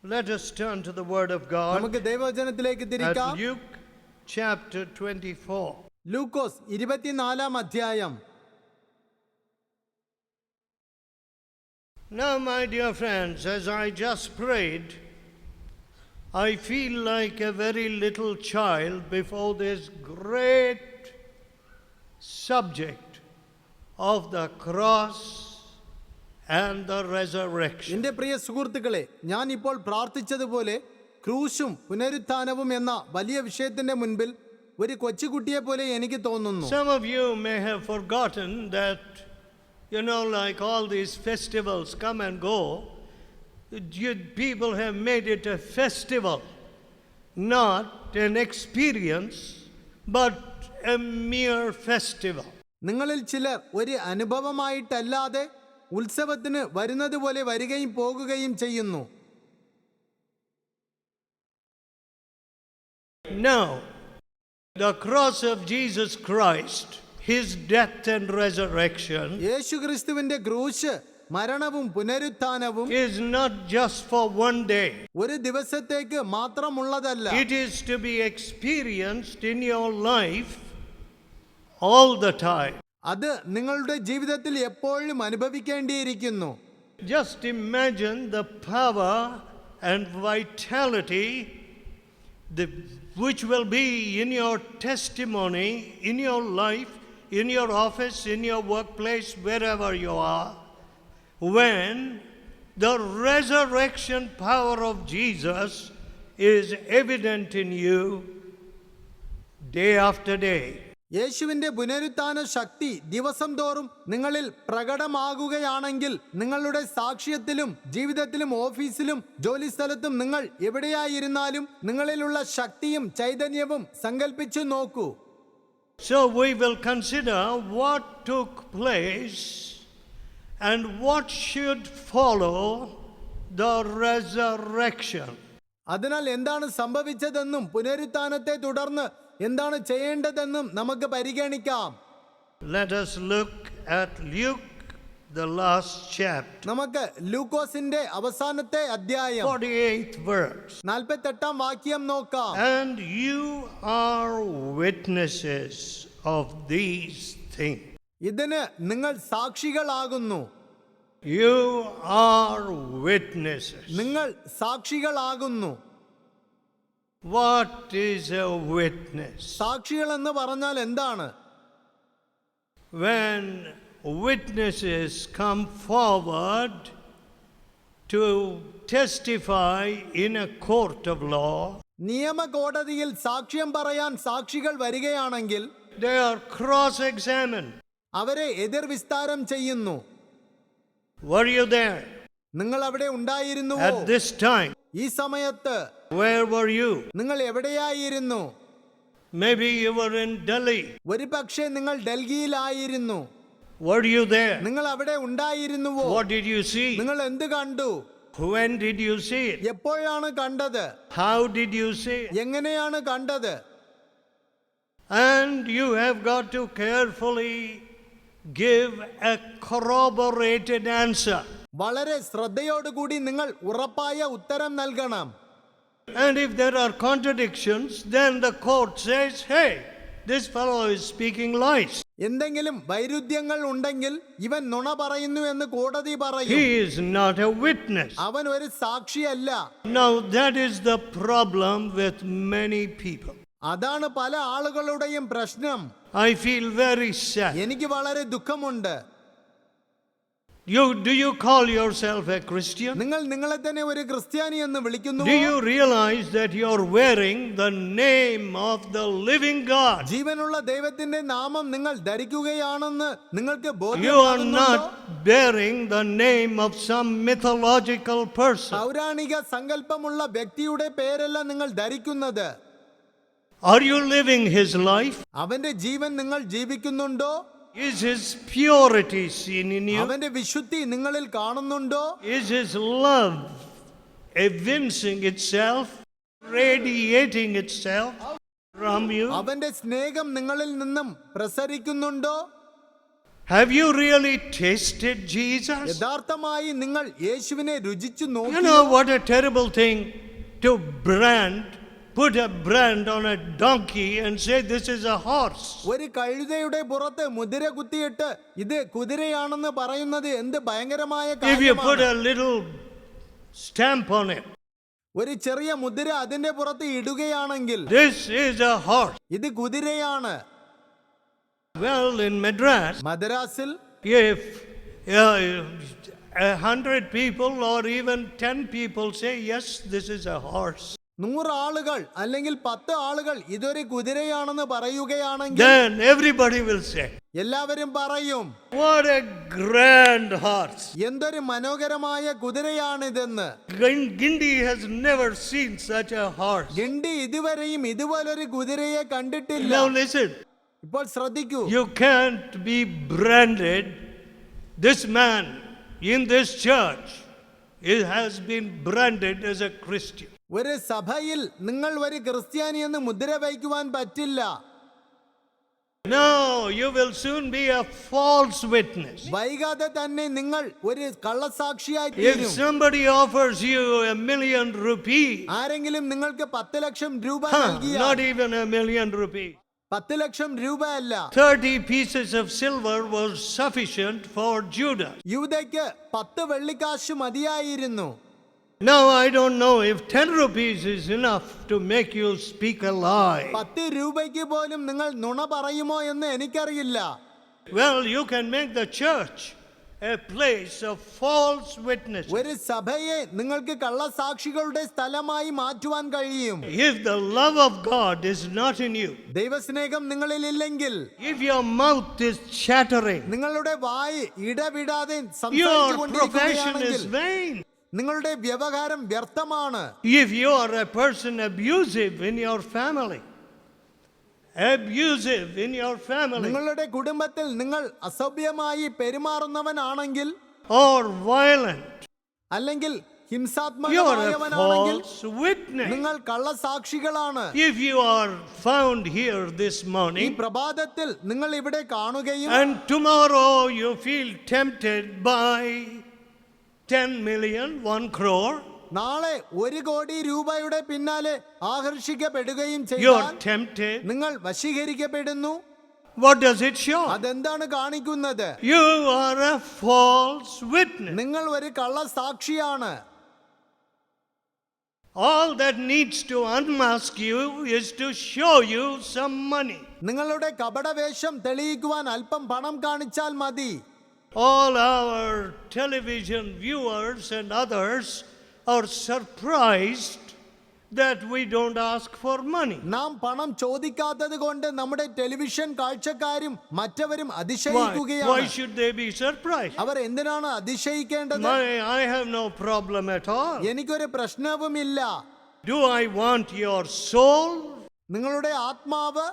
Let us turn to the word of God. നമുക്ക് ദൈവവചനത്തിലേക്ക് തിരിക്കാം. Luke chapter 24. ലൂക്കോസ് 24 അധ്യായം. Now, my dear friends, as I just prayed, I feel like a very little child before this great subject of the cross and the resurrection. എൻ്റെ പ്രിയ സുഹൃത്തുക്കളെ, ഞാൻ ഇപ്പോൾ പ്രാർത്ഥിച്ചതുപോലെ ക്രൂശും പുനരുത്ഥാനവും എന്ന വലിയ വിഷയത്തിന്റെ മുൻപിൽ ഒരു കൊച്ചുകുട്ടിയെ പോലെ എനിക്ക് തോന്നുന്നു. Some of you may have forgotten that, like all these festivals come and go, people have made it a festival, not an experience, but a mere festival. നിങ്ങളിൽ ചിലർ ഒരു അനുഭവമായിട്ടല്ലാതെ ഉത്സവത്തിന് വരുന്നത് പോലെ വരികയും പോകുകയും ചെയ്യുന്നു. Now, the cross of Jesus Christ, his death and resurrection, യേശുക്രിസ്തുവിന്റെ ക്രൂശ്, മരണവും പുനരുത്ഥാനവും, is not just for one day. ഒരു ദിവസത്തേക്ക് മാത്രമുള്ളതല്ല. It is to be experienced in your life all the time. അത് നിങ്ങളുടെ ജീവിതത്തിൽ എപ്പോഴും അനുഭവിക്കേണ്ടിയിരിക്കുന്നു. Just imagine the power and vitality which will be in your testimony, in your life, in your office, in your workplace, wherever you are, when the resurrection power of Jesus is evident in you day after day. യേശുവിന്റെ പുനരുത്ഥാന ശക്തി ദിവസം തോറും നിങ്ങളിൽ പ്രകടമാകുകയാണെങ്കിൽ നിങ്ങളുടെ സാക്ഷ്യത്തിലും ജീവിതത്തിലും ഓഫീസിലും ജോലിസ്ഥലത്തും നിങ്ങൾ എവിടെയായിരുന്നാലും നിങ്ങളിലുള്ള ശക്തിയും ചൈതന്യവും സങ്കല്പിച്ചു നോക്കൂ. So we will consider what took place and what should follow the resurrection. അതിനാൽ എന്താണ് സംഭവിച്ചതെന്നും പുനരുത്ഥാനത്തെ തുടർന്ന് എന്താണ് ചെയ്യേണ്ടതെന്നും നമുക്ക് പരിഗണിക്കാം. Let us look at Luke, the last chapter. നമുക്ക് ലൂക്കോസിന്റെ അവസാനത്തെ അധ്യായം 48th verse. 48 വാക്യം നോക്കാം. And you are witnesses of these things. ഇതിന് നിങ്ങൾ സാക്ഷികളാകുന്നു. You are witnesses. നിങ്ങൾ സാക്ഷികളാകുന്നു. What is a witness? സാക്ഷികൾ എന്ന് പറഞ്ഞാൽ എന്താണ്? When witnesses come forward to testify in a court of law, നിയമ കോടതിയിൽ സാക്ഷ്യം പറയാൻ സാക്ഷികൾ വരികയാണെങ്കിൽ they are cross-examined. അവരെ എതിർവിസ്താരം ചെയ്യുന്നു. Were you there? നിങ്ങൾ അവിടെ ഉണ്ടായിരുന്നുവോ? At this time? ഈ സമയത്ത് Where were you? നിങ്ങൾ എവിടെയായിരുന്നു? Maybe you were in Delhi. ഒരു പക്ഷേ നിങ്ങൾ ഡൽഹിയിലായിരുന്നു. Were you there? നിങ്ങൾ അവിടെ ഉണ്ടായിരുന്നുവോ? What did you see? നിങ്ങൾ എന്ത് കണ്ടു? When did you see it? എപ്പോഴാണ് കണ്ടത്? How did you see it? എങ്ങനെയാണ് കണ്ടത്? And you have got to carefully give a corroborated answer. വളരെ ശ്രദ്ധയോടുകൂടി നിങ്ങൾ ഉറപ്പായ ഉത്തരം നൽകണം. And if there are contradictions, then the court says, hey, this fellow is speaking lies. എന്തെങ്കിലും വൈരുദ്ധ്യങ്ങൾ ഉണ്ടെങ്കിൽ ഇവൻ നുണ പറയുന്നു എന്ന് കോടതി പറയും. He is not a witness. അവൻ ഒരു സാക്ഷിയല്ല. Now that is the problem with many people. അതാണ് പല ആളുകളുടെയും പ്രശ്നം. I feel very sad. എനിക്ക് വളരെ ദുഃഖമുണ്ട്. Do you call yourself a Christian? നിങ്ങൾ നിങ്ങളെ തന്നെ ഒരു ക്രിസ്ത്യാനി എന്ന് വിളിക്കുന്നു. Do you realize that you're wearing the name of the living God? ജീവനുള്ള ദൈവത്തിന്റെ നാമം നിങ്ങൾ ധരിക്കുകയാണെന്ന് നിങ്ങൾക്ക് You are ബോധ്യമാകുന്നുണ്ടോ? not bearing the name of some mythological person. പൗരാണിക സങ്കല്പമുള്ള വ്യക്തിയുടെ പേരല്ല നിങ്ങൾ ധരിക്കുന്നത്. Are you living his life? അവന്റെ ജീവൻ നിങ്ങൾ ജീവിക്കുന്നുണ്ടോ? Is his purity seen in you? അവന്റെ വിശുദ്ധി നിങ്ങളിൽ കാണുന്നുണ്ടോ? Is his love evincing itself, radiating itself from you? അവന്റെ സ്നേഹം നിങ്ങളിൽ നിന്നും പ്രസരിക്കുന്നുണ്ടോ? Have you really tasted Jesus? യഥാർത്ഥമായി നിങ്ങൾ യേശുവിനെ രുചിച്ചു You നോക്കി. know what a terrible thing to put a brand on a donkey and say this is a horse. ഒരു കഴുതയുടെ പുറത്ത് മുദ്ര കുത്തിയിട്ട് ഇത് കുതിരയാണെന്ന് പറയുന്നത് എന്ത് ഭയങ്കരമായ If you put കാര്യമാണ്. a little stamp on it, ഒരു ചെറിയ മുദ്ര അതിന്റെ പുറത്ത് ഇടുകയാണെങ്കിൽ this is a horse. ഇത് കുതിരയാണ്. Well, in Madras, മദ്രാസിൽ if 100 people or even 10 people say yes, this is a horse, 100 ആളുകൾ അല്ലെങ്കിൽ 10 ആളുകൾ ഇതൊരു കുതിരയാണെന്ന് പറയുകയാണെങ്കിൽ then everybody will say, എല്ലാവരും പറയും what a grand horse. എന്തൊരു മനോഹരമായ കുതിരയാണിതെന്ന്. Gindi has never seen such a horse. Guindy ഇതുവരെയും ഇതുപോലൊരു കുതിരയെ കണ്ടിട്ടില്ല. Now listen, ഇപ്പോൾ ശ്രദ്ധിക്കൂ. you can't be branded. This man in this church has been branded as a Christian. ഒരു സഭയിൽ നിങ്ങൾ ഒരു ക്രിസ്ത്യാനി എന്ന് മുദ്ര വയ്ക്കുവാൻ പറ്റില്ല. No, you will soon be a false witness. വൈകാതെ തന്നെ നിങ്ങൾ ഒരു കള്ളസാക്ഷിയായി If തീരും. somebody offers you $1,000,000 rupees, ആരെങ്കിലും നിങ്ങൾക്ക് 10 ലക്ഷം രൂപ not നൽകിയാൽ, even $1,000,000 rupees, 10 ലക്ഷം രൂപ അല്ല, 30 pieces of silver was sufficient for Judas. യൂദയ്ക്ക് 10 വെള്ളിക്കാശ് മതിയായിരുന്നു. Now I don't know if 10 rupees is enough to make you speak a lie. 10 രൂപയ്ക്ക് പോലും നിങ്ങൾ നുണ പറയുമോ എന്ന് എനിക്കറിയില്ല. Well, you can make the church a place of false witnesses. ഒരു സഭയെ നിങ്ങൾക്ക് കള്ളസാക്ഷികളുടെ സ്ഥലമായി മാറ്റുവാൻ കഴിയും. If the love of God is not in you, ദൈവസ്നേഹം നിങ്ങളിൽ ഇല്ലെങ്കിൽ, if your mouth is chattering, നിങ്ങളുടെ വായ് ഇടവിടാതെ your സംസാരിച്ചു profession കൊണ്ടിരിക്കുകയാണെങ്കിൽ is vain. നിങ്ങളുടെ വ്യവഹാരം വ്യർത്ഥമാണ്. If you are a person abusive in your family, നിങ്ങളുടെ കുടുംബത്തിൽ നിങ്ങൾ അസഭ്യമായി പെരുമാറുന്നവനാണെങ്കിൽ, or violent, അല്ലെങ്കിൽ you are a ഹിംസാത്മകമായവനാണെങ്കിൽ false witness. നിങ്ങൾ കള്ളസാക്ഷികളാണ്. If you are found here this ഈ morning പ്രഭാതത്തിൽ നിങ്ങൾ ഇവിടെ കാണുകയും and tomorrow you feel tempted by 10 million, 1 crore, നാളെ 1 കോടി രൂപയുടെ പിന്നാലെ ആകർഷിക്കപ്പെടുകയും you ചെയ്താൽ are tempted. നിങ്ങൾ വശീകരിക്കപ്പെടുന്നു. What does it show? അതെന്താണ് കാണിക്കുന്നത്? You are a false witness. നിങ്ങൾ ഒരു കള്ളസാക്ഷിയാണ്. All that needs to unmask you is to show you some money. നിങ്ങളുടെ കപടവേഷം തെളിയിക്കുവാൻ അല്പം പണം കാണിച്ചാൽ മതി. All our television viewers and others are surprised that we don't ask for money. നാം പണം ചോദിക്കാത്തത് കൊണ്ട് നമ്മുടെ ടെലിവിഷൻ കാഴ്ചക്കാരും മറ്റവരും Why അതിശയിക്കുകയാണ്. should they be surprised? അവർ എന്തിനാണ് അതിശയിക്കേണ്ടത്? I have no problem at all. എനിക്കൊരു പ്രശ്നവുമില്ല. Do I want your soul നിങ്ങളുടെ ആത്മാവ്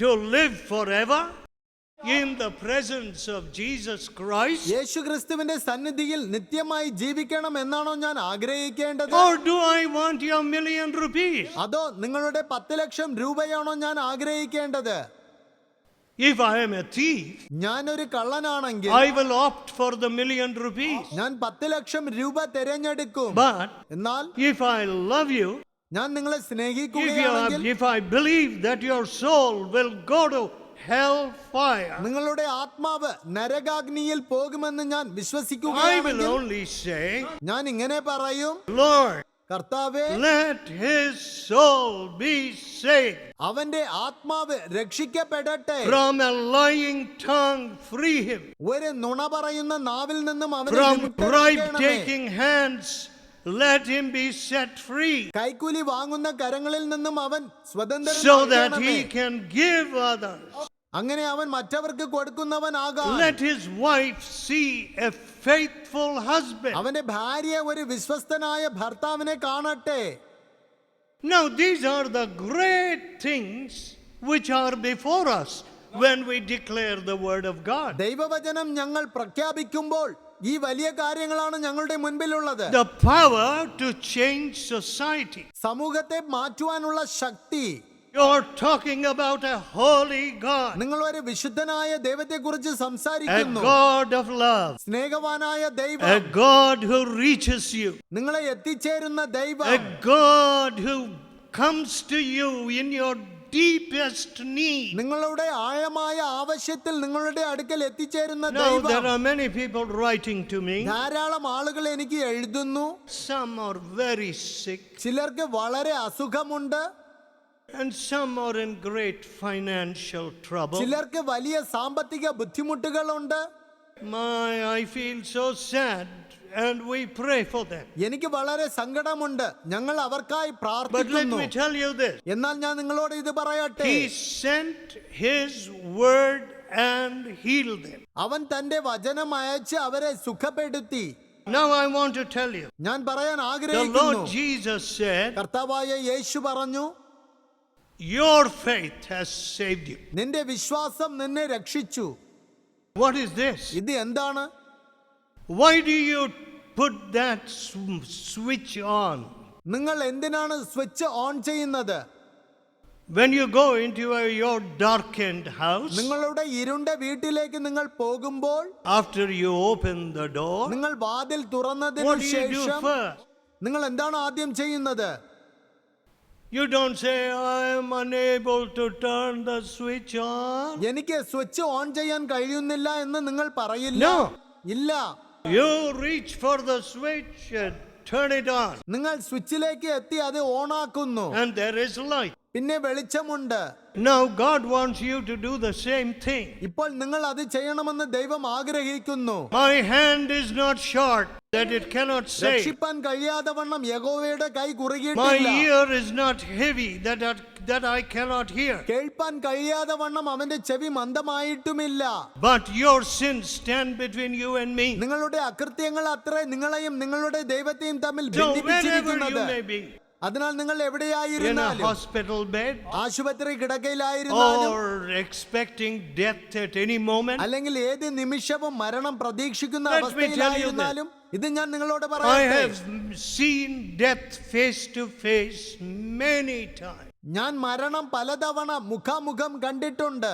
to live forever in the presence of Jesus Christ? യേശു ക്രിസ്തുവിന്റെ സന്നിധിയിൽ നിത്യമായി ജീവിക്കണം എന്നാണോ ഞാൻ ആഗ്രഹിക്കേണ്ടത്? Or do I want your $1,000,000 rupees? അതോ നിങ്ങളുടെ 10 ലക്ഷം രൂപയാണോ ഞാൻ ആഗ്രഹിക്കേണ്ടത്? If I am a thief, ഞാനൊരു കള്ളനാണെങ്കിൽ I will opt for the $1,000,000 rupees. ഞാൻ 10 ലക്ഷം രൂപ തിരഞ്ഞെടുക്കും. But എന്നാൽ if I love you, ഞാൻ നിങ്ങളെ സ്നേഹിക്കുകയാണെങ്കിൽ, if I believe that your soul will go to hell fire, നിങ്ങളുടെ ആത്മാവ് നരകാഗ്നിയിൽ പോകുമെന്ന് ഞാൻ I will വിശ്വസിക്കുകയാണെങ്കിൽ, only say, ഞാൻ ഇങ്ങനെ പറയും, Lord, കർത്താവേ, let his soul be saved. അവന്റെ ആത്മാവ് രക്ഷിക്കപ്പെടട്ടെ. From a lying tongue, free him. ഒരു നുണ പറയുന്ന നാവിൽ നിന്നും അവനെ From വിമുക്തനാക്കണമേ. bribe-taking hands, let him be set free, കൈക്കൂലി വാങ്ങുന്ന കരങ്ങളിൽ നിന്നും അവൻ so that സ്വതന്ത്രനാക്കണമേ. he can give others. അങ്ങനെ അവൻ മറ്റവർക്ക് കൊടുക്കുന്നവനാകാം. Let his wife see a faithful husband. അവന്റെ ഭാര്യ ഒരു വിശ്വസ്തനായ ഭർത്താവിനെ കാണട്ടെ. Now these are the great things which are before us when we declare the word of God. ദൈവവചനം ഞങ്ങൾ പ്രഖ്യാപിക്കുമ്പോൾ ഈ വലിയ കാര്യങ്ങളാണ് ഞങ്ങളുടെ മുൻപിലുള്ളത്. The power to change society. സമൂഹത്തെ മാറ്റുവാനുള്ള ശക്തി, You're talking about a holy God, നിങ്ങൾ ഒരു വിശുദ്ധനായ ദൈവത്തെക്കുറിച്ച് a സംസാരിക്കുന്നു. God of love, സ്നേഹവാനായ a ദൈവം, God who reaches you, നിങ്ങളെ എത്തിച്ചേരുന്ന a ദൈവം, God who comes to you in your deepest need. നിങ്ങളുടെ ആഴമായ ആവശ്യത്തിൽ നിങ്ങളുടെ അടുക്കൽ എത്തിച്ചേരുന്ന Now, there ദൈവം. are many people writing to me. ധാരാളം ആളുകൾ എനിക്ക് എഴുതുന്നു. Some are very sick, ചിലർക്ക് വളരെ അസുഖമുണ്ട്, and some are in great financial trouble. ചിലർക്ക് വലിയ സാമ്പത്തിക ബുദ്ധിമുട്ടുകളുണ്ട്. I feel so sad, and we pray for them. എനിക്ക് വളരെ സങ്കടമുണ്ട്, ഞങ്ങൾ അവർക്കായി But let പ്രാർത്ഥിക്കുന്നു. me tell you this. എന്നാൽ ഞാൻ നിങ്ങളോട് ഇത് പറയട്ടെ, He sent His word and healed them. അവൻ തന്റെ വചനം അയച്ച് അവരെ സുഖപ്പെടുത്തി. Now I want to tell you, ഞാൻ പറയാൻ the ആഗ്രഹിക്കുന്നു, Lord Jesus said, കർത്താവായ യേശു പറഞ്ഞു, your faith has saved you. നിന്റെ വിശ്വാസം നിന്നെ രക്ഷിച്ചു. What is this? ഇത് എന്താണ്? Why do you put that switch on? നിങ്ങൾ എന്തിനാണ് സ്വിച്ച് ഓൺ ചെയ്യുന്നത്? When you go into your darkened house, നിങ്ങളുടെ ഇരുണ്ട വീട്ടിലേക്ക് നിങ്ങൾ പോകുമ്പോൾ, after you open the door, നിങ്ങൾ വാതിൽ തുറന്നതിനു what do you do ശേഷം first? നിങ്ങൾ എന്താണ് ആദ്യം ചെയ്യുന്നത്? You don't say, I am unable to turn the switch on. എനിക്ക് സ്വിച്ച് ഓൺ ചെയ്യാൻ കഴിയുന്നില്ല എന്ന് നിങ്ങൾ പറയില്ല. No. ഇല്ല, You reach for the switch and turn it on, നിങ്ങൾ സ്വിച്ചിലേക്ക് എത്തി അത് ഓണാക്കുന്നു. and there is light. പിന്നെ വെളിച്ചമുണ്ട്. Now God wants you to do the same thing. ഇപ്പോൾ നിങ്ങൾ അത് ചെയ്യണമെന്ന് ദൈവം ആഗ്രഹിക്കുന്നു. My hand is not short that it cannot save. രക്ഷിപ്പാൻ കഴിയാതെ വണ്ണം യഹോവയുടെ കൈ My കുറുകിയിട്ടില്ല. ear is not heavy that I cannot hear. കേൾപ്പാൻ കഴിയാതെ വണ്ണം അവന്റെ ചെവി മന്ദമായിട്ടുമില്ല. But your sins stand between you and me. നിങ്ങളുടെ അകൃത്യങ്ങൾ അത്രേ നിങ്ങളെയും നിങ്ങളുടെ ദൈവത്തെയും തമ്മിൽ So wherever you ഭിന്നിപ്പിച്ചിരിക്കുന്നത്. may be, അതിനാൽ നിങ്ങൾ in a എവിടെയായിരുന്നാലും, hospital bed, ആശുപത്രി കിടക്കയിലായിരുന്നാലും, or expecting death at any moment, അല്ലെങ്കിൽ ഏത് നിമിഷവും മരണം പ്രതീക്ഷിക്കുന്ന Let me tell you അവസ്ഥയിലായിരുന്നാലും, ഇത് ഞാൻ നിങ്ങളോട് I പറയട്ടെ, have seen death face to face many times. ഞാൻ മരണം പലതവണ മുഖാമുഖം കണ്ടിട്ടുണ്ട്.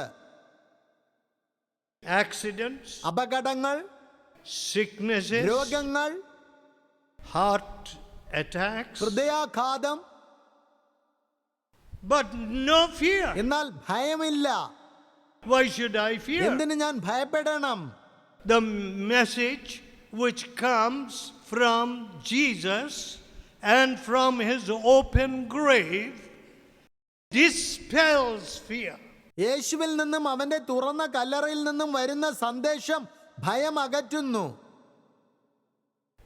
Accidents, അപകടങ്ങൾ, sicknesses, രോഗങ്ങൾ, heart attacks, ഹൃദയാഘാതം, but no fear. എന്നാൽ ഭയമില്ല. Why should I fear? എന്തിന് ഞാൻ ഭയപ്പെടണം? The message which comes from Jesus and from His open grave dispels fear. യേശുവിൽ നിന്നും അവന്റെ തുറന്ന കല്ലറയിൽ നിന്നും വരുന്ന സന്ദേശം ഭയം അകറ്റുന്നു.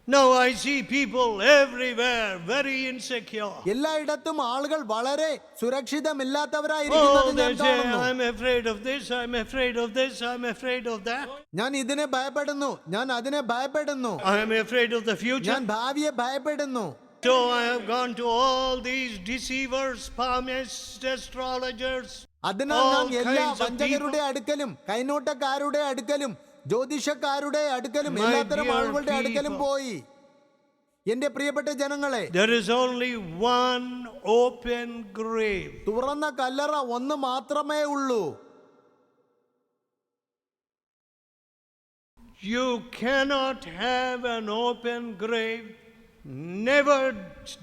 Now I see people everywhere very insecure. എല്ലായിടത്തും ആളുകൾ വളരെ Oh, സുരക്ഷിതമില്ലാത്തവരായിരിക്കുന്നത് they ഞാൻ say, കാണുന്നു. I'm afraid of this, I'm afraid of this, I'm afraid of that. ഞാൻ ഇതിനെ ഭയപ്പെടുന്നു, ഞാൻ അതിനെ ഭയപ്പെടുന്നു, I'm afraid of the future. ഞാൻ ഭാവിയെ ഭയപ്പെടുന്നു. So I have gone to all these deceivers, palmists, astrologers, അതിനാൽ ഞാൻ all എല്ലാ kinds of വഞ്ചകരുടെ people. അടുക്കലും കൈനോട്ടക്കാരുടെ അടുക്കലും ജ്യോതിഷക്കാരുടെ അടുക്കലും My എല്ലാത്തരം dear ആളുകളുടെ അടുക്കലും people. പോയി. എന്റെ പ്രിയപ്പെട്ട ജനങ്ങളെ, There is only one open grave. തുറന്ന കല്ലറ ഒന്ന് മാത്രമേ ഉള്ളൂ. You cannot have an open grave. Never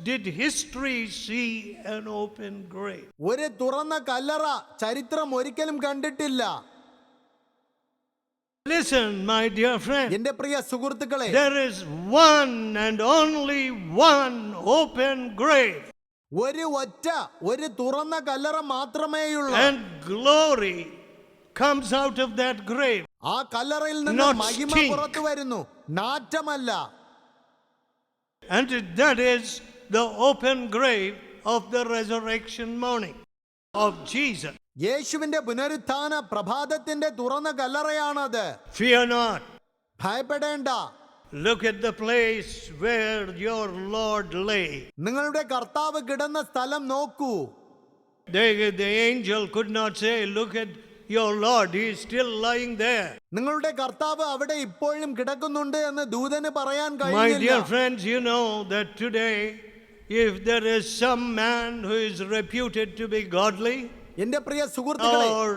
did history see an open grave. ഒരു തുറന്ന കല്ലറ ചരിത്രം ഒരിക്കലും കണ്ടിട്ടില്ല. Listen, my dear friend. എന്റെ പ്രിയ സുഹൃത്തുക്കളെ, There is one and only one open grave. ഒരു തുറന്ന കല്ലറ മാത്രമേയുള്ളൂ. And glory comes out of that grave. ആ കല്ലറയിൽ നിന്ന് Not മഹിമ stink. പുറത്തു വരുന്നു, നാറ്റമല്ല. And that is the open grave of the resurrection morning of Jesus. യേശുവിന്റെ പുനരുത്ഥാന പ്രഭാതത്തിന്റെ തുറന്ന കല്ലറയാണത്. Fear not. ഭയപ്പെടേണ്ട. Look at the place where your Lord lay. നിങ്ങളുടെ കർത്താവ് കിടന്ന സ്ഥലം നോക്കൂ. The angel could not say, look at your Lord, he is still lying there. നിങ്ങളുടെ കർത്താവ് അവിടെ ഇപ്പോഴും കിടക്കുന്നുണ്ട് എന്ന് ദൂതന് പറയാൻ My കഴിയില്ല. dear friends, you know that today if there is some man who is reputed to be godly, എന്റെ പ്രിയ സുഹൃത്തുക്കളെ, or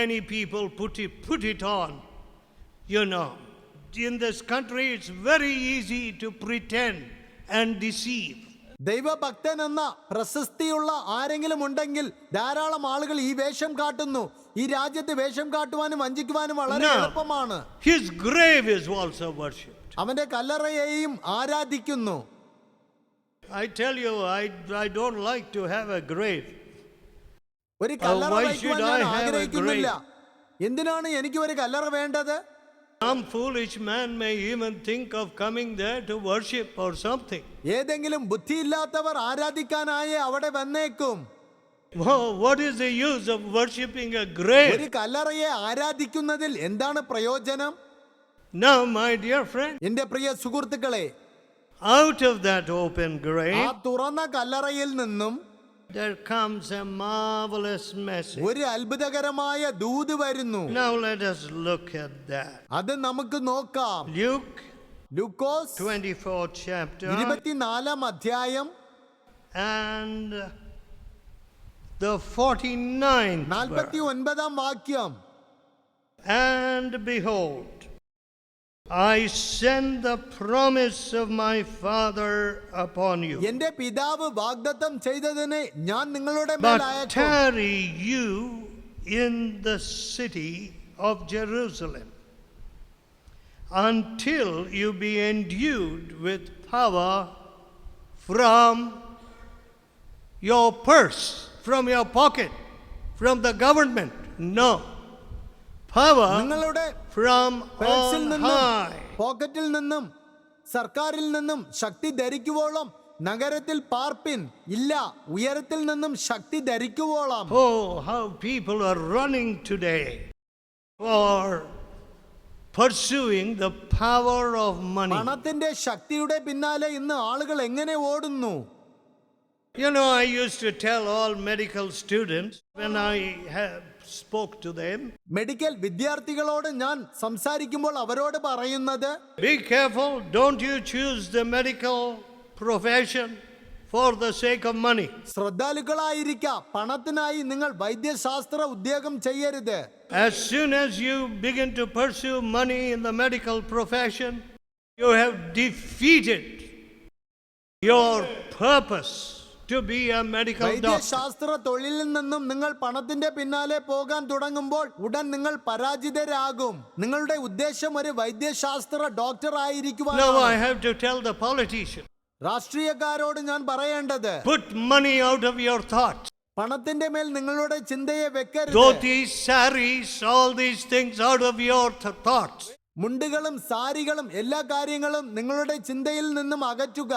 many people put it on, in this country it's very easy to pretend and deceive. ദൈവഭക്തൻ എന്ന പ്രശസ്തിയുള്ള ആരെങ്കിലും ഉണ്ടെങ്കിൽ ധാരാളം ആളുകൾ ഈ വേഷം കാട്ടുന്നു. ഈ രാജ്യത്ത് വേഷം കാട്ടുവാനും വഞ്ചിക്കുവാനും വളരെ എളുപ്പമാണ്. His grave is also worshipped. അവന്റെ കല്ലറയെയും ആരാധിക്കുന്നു. I tell you, I don't like to have a grave. ഒരു കല്ലറ വയ്ക്കുവാൻ ഞാൻ ആഗ്രഹിക്കുന്നില്ല. എന്തിനാണ് എനിക്ക് ഒരു കല്ലറ വേണ്ടത്? Some foolish man may even think of coming there to worship or something. ഏതെങ്കിലും ബുദ്ധിയില്ലാത്തവർ ആരാധിക്കാനായി അവിടെ വന്നേക്കും. What is the use of worshipping a grave? ഒരു കല്ലറയെ ആരാധിക്കുന്നതിൽ എന്താണ് പ്രയോജനം? Now, my dear friend, എന്റെ പ്രിയ സുഹൃത്തുക്കളെ, out of that open grave, ആ തുറന്ന കല്ലറയിൽ നിന്നും there comes a marvelous message. ഒരു അത്ഭുതകരമായ ദൂത് വരുന്നു. Now let us look at that. അത് നമുക്ക് നോക്കാം. ലൂക്കോസ് 24th chapter 24-ാം അധ്യായം and the 49th verse. 49-ാം വാക്യം. And behold, I send the promise of my Father upon you. എന്റെ പിതാവ് വാഗ്ദത്തം ചെയ്തതിനെ ഞാൻ നിങ്ങളുടെ മേൽ But അയക്കും. tarry you in the city of Jerusalem until you be endued with power from your purse, from your pocket, from the government. No. Power നിങ്ങളുടെ from പേഴ്സിൽ on നിന്നും high. പോക്കറ്റിൽ നിന്നും സർക്കാരിൽ നിന്നും ശക്തി ധരിക്കുവോളം നഗരത്തിൽ പാർപ്പിൻ. ഇല്ല, ഉയരത്തിൽ നിന്നും ശക്തി ധരിക്കുവോളം. Oh, how people are running today for pursuing the power of money. പണത്തിന്റെ ശക്തിയുടെ പിന്നാലെ ഇന്ന് ആളുകൾ എങ്ങനെ ഓടുന്നു? I used to tell all medical students when I spoke to them, medical വിദ്യാർത്ഥികളോട് ഞാൻ സംസാരിക്കുമ്പോൾ അവരോട് പറയുന്നത്, be careful, don't you choose the medical profession for the sake of money. ശ്രദ്ധാലുക്കളായിരിക്കുക, പണത്തിനായി നിങ്ങൾ വൈദ്യശാസ്ത്ര ഉദ്യോഗം ചെയ്യരുത്. As soon as you begin to pursue money in the medical profession, you have defeated your purpose to be a medical doctor. വൈദ്യശാസ്ത്ര തൊഴിലിൽ നിന്നും നിങ്ങൾ പണത്തിന്റെ പിന്നാലെ പോകാൻ തുടങ്ങുമ്പോൾ ഉടൻ നിങ്ങൾ പരാജിതരാകും. നിങ്ങളുടെ ഉദ്ദേശം ഒരു വൈദ്യശാസ്ത്ര ഡോക്ടർ ആയിരിക്കുവാനാണ്. Now I have to tell the politician, രാഷ്ട്രീയക്കാരോട് ഞാൻ പറയേണ്ടത്, put money out of your thoughts. പണത്തിന്റെ മേൽ നിങ്ങളുടെ ചിന്തയെ വെക്കരുത്. Dhotis, saris, all these things out of your thoughts. മുണ്ടുകളും സാരികളും എല്ലാ കാര്യങ്ങളും നിങ്ങളുടെ ചിന്തയിൽ നിന്നും അകറ്റുക.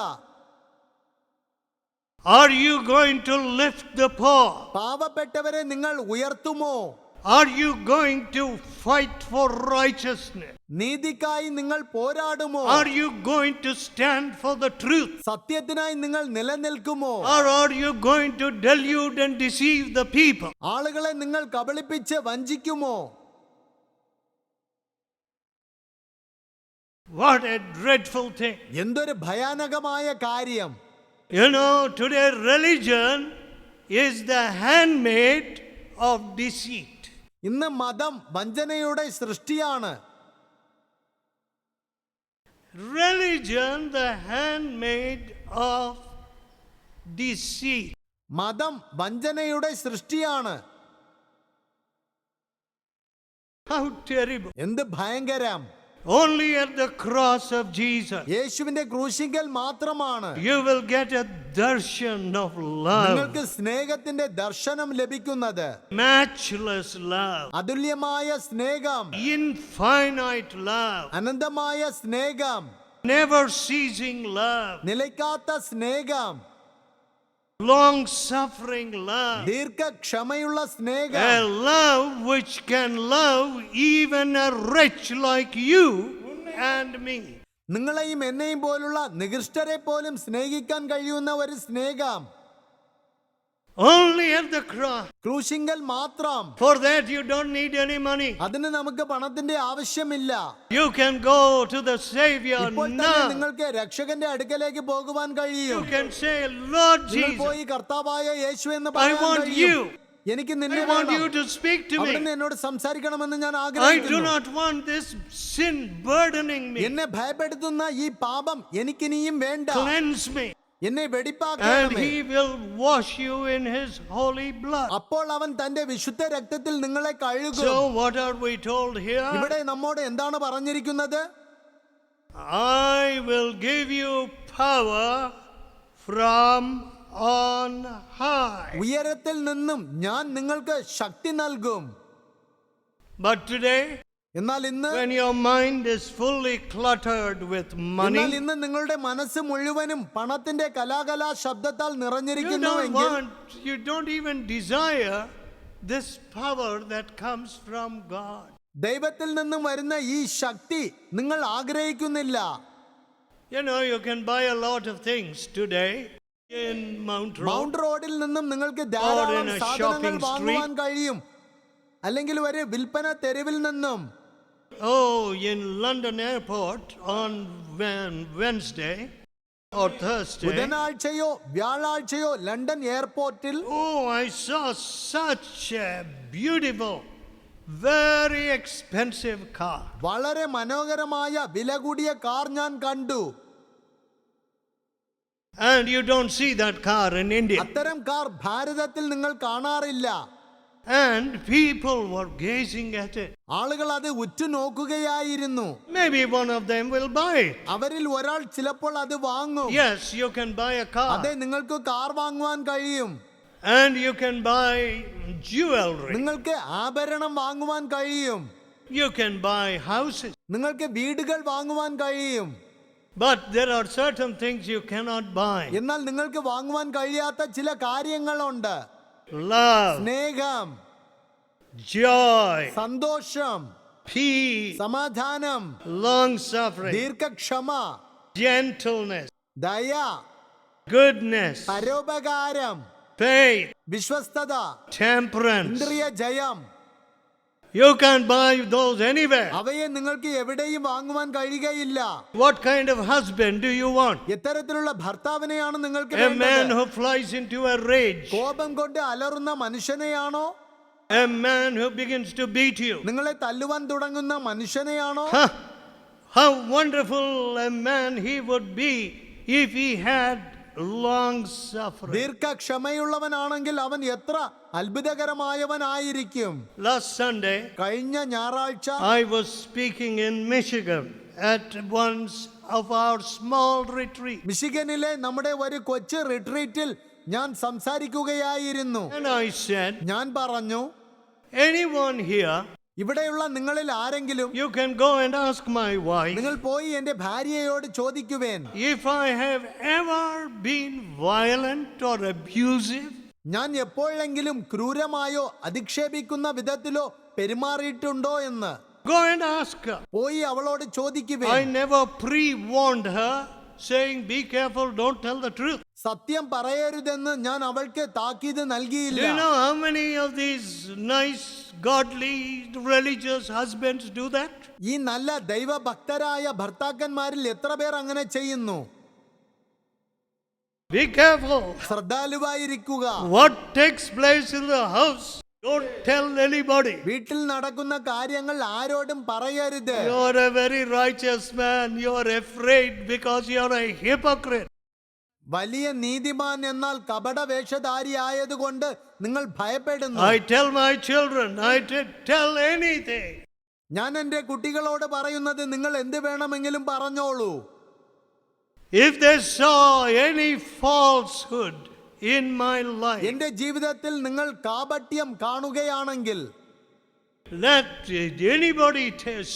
Are you going to lift the poor? പാവപ്പെട്ടവരെ നിങ്ങൾ ഉയർത്തുമോ? Are you going to fight for righteousness? നീതിക്കായി നിങ്ങൾ പോരാടുമോ? Are you going to stand for the truth? സത്യത്തിനായി നിങ്ങൾ നിലനിൽക്കുമോ? Or are you going to delude and deceive the people? ആളുകളെ നിങ്ങൾ കബളിപ്പിച്ച് വഞ്ചിക്കുമോ? What a dreadful thing. എന്തൊരു ഭയാനകമായ കാര്യം. Today religion is the handmaid of deceit. ഇന്ന് മതം വഞ്ചനയുടെ സൃഷ്ടിയാണ്. Religion, the handmaid of deceit. മതം വഞ്ചനയുടെ സൃഷ്ടിയാണ്. How terrible. എന്ത് ഭയങ്കരം. Only at the cross of Jesus യേശുവിന്റെ ക്രൂശിങ്കൽ മാത്രമാണ് you will get a darshan of love. നിങ്ങൾക്ക് സ്നേഹത്തിന്റെ ദർശനം ലഭിക്കുന്നത്. Matchless love. അതുല്യമായ സ്നേഹം, Infinite love. അനന്തമായ സ്നേഹം, Never ceasing love. നിലയ്ക്കാത്ത സ്നേഹം, Long-suffering love. ദീർഘക്ഷമയുള്ള A സ്നേഹം, love which can love even a wretch like you and me. നിങ്ങളെയും എന്നെയും പോലുള്ള നികൃഷ്ടരെ പോലും സ്നേഹിക്കാൻ കഴിയുന്ന ഒരു സ്നേഹം. Only at the cross. ക്രൂശിങ്കൽ മാത്രം. For that you don't need any money. അതിന് നമുക്ക് പണത്തിന്റെ ആവശ്യമില്ല. You can go to the Savior ഇപ്പോൾ തന്നെ now. നിങ്ങൾക്ക് രക്ഷകന്റെ അടുക്കലേക്ക് പോകുവാൻ You കഴിയും. can say, Lord നിങ്ങൾ Jesus, പോയി കർത്താവായ യേശു എന്ന് I പറയാൻ want കഴിയും. you. എനിക്ക് I നിന്നെ want you വേണം. to speak to അവിടുന്ന് me. എന്നോട് സംസാരിക്കണമെന്ന് ഞാൻ I do ആഗ്രഹിക്കുന്നു. not want this sin burdening me. എന്നെ ഭയപ്പെടുത്തുന്ന ഈ പാപം എനിക്കിനിയും വേണ്ട. Cleanse me. എന്നെ And വെടിപ്പാക്കണമേ. He will wash you in His holy blood. അപ്പോൾ അവൻ തന്റെ വിശുദ്ധ രക്തത്തിൽ നിങ്ങളെ കഴുകും. So what are we told here? ഇവിടെ നമ്മോട് എന്താണ് പറഞ്ഞിരിക്കുന്നത്? I will give you power from on high. ഉയരത്തിൽ നിന്നും ഞാൻ നിങ്ങൾക്ക് ശക്തി നൽകും. But today, എന്നാൽ ഇന്ന് when your mind is fully cluttered with എന്നാൽ money, ഇന്ന് നിങ്ങളുടെ മനസ്സ് മുഴുവനും പണത്തിന്റെ കലാകലാ ശബ്ദത്താൽ you don't നിറഞ്ഞിരിക്കുന്നുവെങ്കിൽ want, you don't even desire this power that comes from God. ദൈവത്തിൽ നിന്നും വരുന്ന ഈ ശക്തി നിങ്ങൾ ആഗ്രഹിക്കുന്നില്ല. You know, you can buy a lot of things today in Mount Road. Mount റോഡിൽ നിന്നും നിങ്ങൾക്ക് ധാരാളം in a സാധനങ്ങൾ shopping വാങ്ങുവാൻ കഴിയും. അല്ലെങ്കിൽ ഒരു വിൽപ്പന തെരുവിൽ നിന്നും. Oh, in London airport on Wednesday or Thursday. ബുധനാഴ്ചയോ വ്യാഴാഴ്ചയോ ലണ്ടൻ എയർപോർട്ടിൽ Oh, I saw such a beautiful, very expensive car. വളരെ മനോഹരമായ വില കൂടിയ കാർ ഞാൻ കണ്ടു. And you don't see that car in India. അത്തരം കാർ ഭാരതത്തിൽ നിങ്ങൾ കാണാറില്ല. And people were gazing at it. ആളുകൾ അത് ഉറ്റുനോക്കുകയായിരുന്നു. Maybe one of them will buy it. അവരിൽ ഒരാൾ ചിലപ്പോൾ അത് വാങ്ങും. Yes, you can buy a car. അതെ, നിങ്ങൾക്ക് കാർ വാങ്ങുവാൻ കഴിയും. And you can buy jewelry. നിങ്ങൾക്ക് ആഭരണം വാങ്ങുവാൻ കഴിയും. You can buy houses. നിങ്ങൾക്ക് വീടുകൾ വാങ്ങുവാൻ കഴിയും. But there are certain things you cannot buy. എന്നാൽ നിങ്ങൾക്ക് വാങ്ങുവാൻ കഴിയാത്ത ചില കാര്യങ്ങളുണ്ട്. Love, സ്നേഹം, joy, സന്തോഷം, peace, സമാധാനം, long suffering, ദീർഘക്ഷമ, gentleness, ദയ, goodness, പരോപകാരം, faith, വിശ്വസ്തത, temperance. ഇന്ദ്രിയ ജയം. You can't buy those anywhere. അവയെ നിങ്ങൾക്ക് എവിടെയും വാങ്ങുവാൻ കഴിയുകയില്ല. What kind of husband do you want? എത്തരത്തിലുള്ള ഭർത്താവിനെയാണ് നിങ്ങൾക്ക് A man വേണ്ടത്? who flies into a rage. കോപം കൊണ്ട് അലറുന്ന മനുഷ്യനെയാണോ? A man who begins to beat you. നിങ്ങളെ തല്ലുവാൻ തുടങ്ങുന്ന മനുഷ്യനെയാണോ? Huh. How wonderful a man he would be if he had long suffering. ദീർഘക്ഷമയുള്ളവനാണെങ്കിൽ അവൻ എത്ര അത്ഭുതകരമായവനായിരിക്കും. Last Sunday, കഴിഞ്ഞ ഞായറാഴ്ച I was speaking in Michigan at one of our small retreats. മിഷിഗനിലെ നമ്മുടെ ഒരു കൊച്ചു റിട്രീറ്റിൽ ഞാൻ സംസാരിക്കുകയായിരുന്നു. And I said, ഞാൻ പറഞ്ഞു, anyone here, ഇവിടെയുള്ള നിങ്ങളിൽ ആരെങ്കിലും you can go and ask my wife, നിങ്ങൾ പോയി എന്റെ ഭാര്യയോട് ചോദിക്കുവേൻ, if I have ever been violent or abusive. ഞാൻ എപ്പോഴെങ്കിലും ക്രൂരമായോ അധിക്ഷേപിക്കുന്ന വിധത്തിലോ പെരുമാറിയിട്ടുണ്ടോ എന്ന്. Go and ask her. പോയി അവളോട് I ചോദിക്കുവേൻ. never pre-warned her, saying, be careful, don't tell the truth. സത്യം പറയരുതെന്ന് ഞാൻ അവൾക്ക് താക്കീത് Do നൽകിയില്ല. you know how many of these nice, godly, religious husbands do that? ഈ നല്ല ദൈവഭക്തരായ ഭർത്താക്കന്മാരിൽ എത്ര പേർ അങ്ങനെ ചെയ്യുന്നു? Be careful. ശ്രദ്ധാലുവായിരിക്കുക. What takes place in the house, don't tell anybody. വീട്ടിൽ നടക്കുന്ന കാര്യങ്ങൾ ആരോടും പറയരുത്. You're a very righteous man. You're afraid because you're a hypocrite. വലിയ നീതിമാൻ എന്നാൽ കപട വേഷധാരി ആയതുകൊണ്ട് നിങ്ങൾ ഭയപ്പെടുന്നു. I tell my children, I tell anything. ഞാൻ എൻ്റെ കുട്ടികളോട് പറയുന്നത് നിങ്ങൾ എന്ത് വേണമെങ്കിലും പറഞ്ഞോളൂ. If they saw any falsehood in my life, എൻ്റെ ജീവിതത്തിൽ നിങ്ങൾ കാപട്യം കാണുകയാണെങ്കിൽ let anybody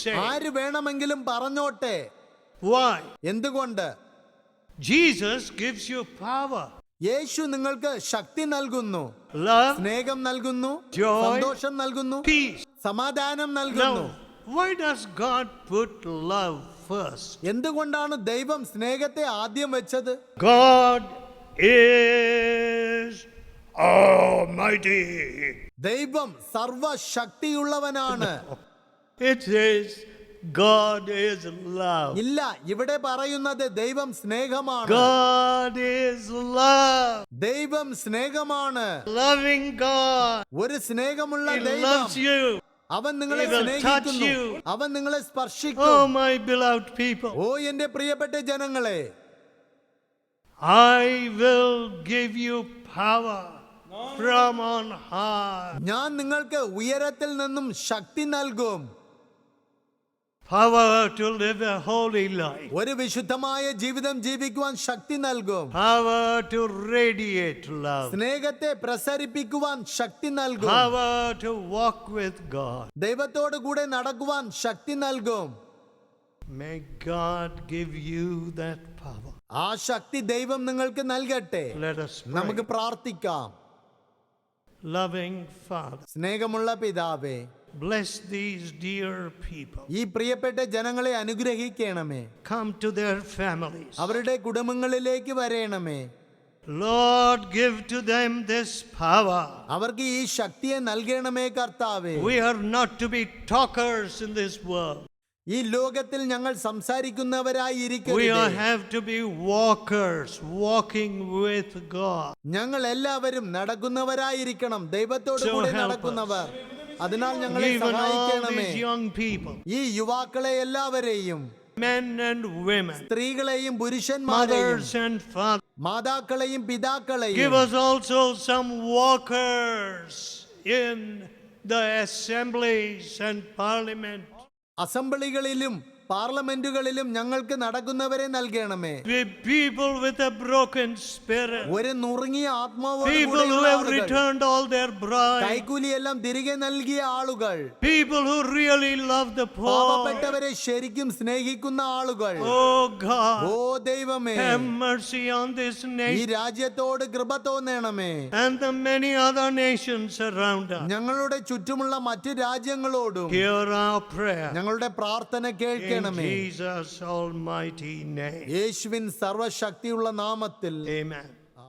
say. ആര് വേണമെങ്കിലും പറഞ്ഞോട്ടെ. Why? എന്തുകൊണ്ട്? Jesus gives you power, യേശു നിങ്ങൾക്ക് ശക്തി നൽകുന്നു, love, സ്നേഹം നൽകുന്നു, joy, സന്തോഷം നൽകുന്നു, peace. സമാധാനം നൽകുന്നു. Now, why does God put love first? എന്തുകൊണ്ടാണ് ദൈവം സ്നേഹത്തെ ആദ്യം വെച്ചത്? God is Almighty. ദൈവം സർവശക്തിയുള്ളവനാണ്. It says God is love. ഇല്ല, ഇവിടെ പറയുന്നത് ദൈവം സ്നേഹമാണ്. God is love. ദൈവം സ്നേഹമാണ്. Loving God. ഒരു സ്നേഹമുള്ള He ദൈവം. loves you. അവൻ നിങ്ങളെ He will touch സ്നേഹിക്കുന്നു. you. അവൻ നിങ്ങളെ സ്പർശിക്കും. Oh, my beloved people. ഓ എന്റെ പ്രിയപ്പെട്ട ജനങ്ങളെ, I will give you power from on high. ഞാൻ നിങ്ങൾക്ക് ഉയരത്തിൽ നിന്നും ശക്തി നൽകും. Power to live a holy life. ഒരു വിശുദ്ധമായ ജീവിതം ജീവിക്കുവാൻ ശക്തി നൽകും. Power to radiate love. സ്നേഹത്തെ പ്രസരിപ്പിക്കുവാൻ ശക്തി നൽകും. Power to walk with God. ദൈവത്തോട് കൂടെ നടക്കുവാൻ ശക്തി നൽകും. May God give you that power. ആ ശക്തി ദൈവം നിങ്ങൾക്ക് നൽകട്ടെ. Let us pray. നമുക്ക് പ്രാർത്ഥിക്കാം. Loving Father, സ്നേഹമുള്ള പിതാവേ, bless these dear people. ഈ പ്രിയപ്പെട്ട ജനങ്ങളെ അനുഗ്രഹിക്കണമേ. Come to their families. അവരുടെ കുടുംബങ്ങളിലേക്ക് വരേണമേ. Lord, give to them this power. അവർക്ക് ഈ ശക്തിയെ നൽകണമേ കർത്താവേ. We are not to be talkers in this world. ഈ ലോകത്തിൽ ഞങ്ങൾ സംസാരിക്കുന്നവരായി We ഇരിക്കരുത്. have to be walkers, walking with God. ഞങ്ങൾ എല്ലാവരും നടക്കുന്നവരായിരിക്കണം, ദൈവത്തോട് So കൂടെ help നടക്കുന്നവർ. അതിനാൽ ഞങ്ങളെ Even all സഹായിക്കണമേ. these young people, ഈ യുവാക്കളെ എല്ലാവരെയും, men and women, സ്ത്രീകളെയും പുരുഷന്മാരെയും, mothers and fathers, മാതാക്കളെയും give പിതാക്കളെയും us also some walkers in the assemblies and parliament. അസംബ്ലികളിലും പാർലമെന്റുകളിലും ഞങ്ങൾക്ക് നടക്കുന്നവരെ നൽകണമേ. With people with a broken spirit, ഒരു നുറുങ്ങിയ people who have ആത്മാവോട് returned all their bribes, കൈക്കൂലിയെല്ലാം തിരികെ നൽകിയ ആളുകൾ, people who really love the poor. പാവപ്പെട്ടവരെ ശരിക്കും സ്നേഹിക്കുന്ന ആളുകൾ. Oh God, ഓ ദൈവമേ, have mercy on this ഈ nation രാജ്യത്തോട് കൃപ തോന്നണമേ. and the many other nations around us. ഞങ്ങളുടെ ചുറ്റുമുള്ള മറ്റു രാജ്യങ്ങളോടും Hear our prayer ഞങ്ങളുടെ പ്രാർത്ഥന in കേൾക്കണമേ. Jesus' almighty name. യേശുവിൻ സർവശക്തിയുള്ള നാമത്തിൽ Amen.